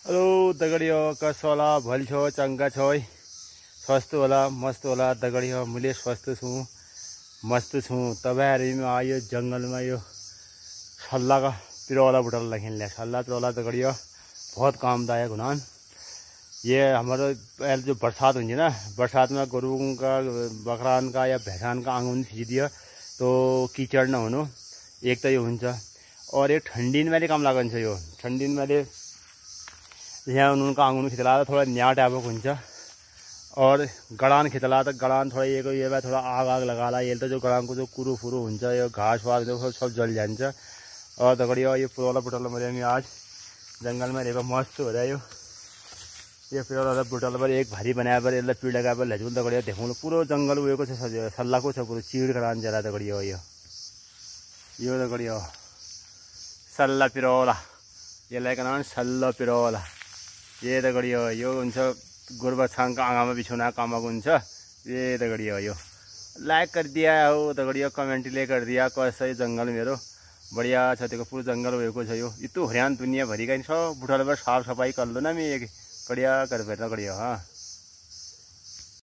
Hello दगड़ियों, कसो होला? भल छो? चंगा छो? स्वस्थ होला? मस्त होला दगड़ियों? मुझे स्वस्थ छूँ, मस्त छूँ। तब में आयो जंगल में यो सल्ला का पिरोला बुटल लखिन लिया। सल्ला पिरोला दगड़ियों बहुत कामदायक हुना। ये हमारा पहले जो बरसात हुई ना, बरसात में गरुओं का, बकरान का या भैंसान का आंगन खींच दिया तो कीचड़ न होनो, एक तो ये हुन्छ। और ये ठंडी में काम लागन यो ठंडी में यहाँ उनका आंगन खिचला थोड़ा न्या टाइप हुन्छ। और गड़ान खिचला तो गड़ान थोड़ा ये थोड़ा आग लगा ये तो जो गड़ान को जो कुरु फुरु हुन्छ, यो घास वास जो सब जल जान्छ। और दगड़ियों ये पुरोला बुटल मेरे में आज जंगल में रहेगा मस्त हो रहा है। ये पुरोला बुटल पर एक भारी बनाया पर ये पीड़ लगा पर लजूल दगड़ियों देखूँ पूरा जंगल उयो को सल्ला को पूरा चीड़ करान जरा दगड़ियों यो दगड़ियों सल्ला पिरोला, ये लाइक नाम सल्ला पिरोला। ये दगड़ियों यो हुन्छ गोरुबथान का आँगा में बिछौना कामक हुन्छ। ये दगड़ियों यो लाइक कर दिया हो दगड़ियों, कमेंट ले कर दिया। कसै जंगल मेरो बढ़िया छ, त्यो पूरा जंगल भएको छ। यो इतो हरियाण दुनिया भरी का सब बुढाले साफ सफाई कर लो ना, मैं बढ़िया कर दगड़ियों। हाँ।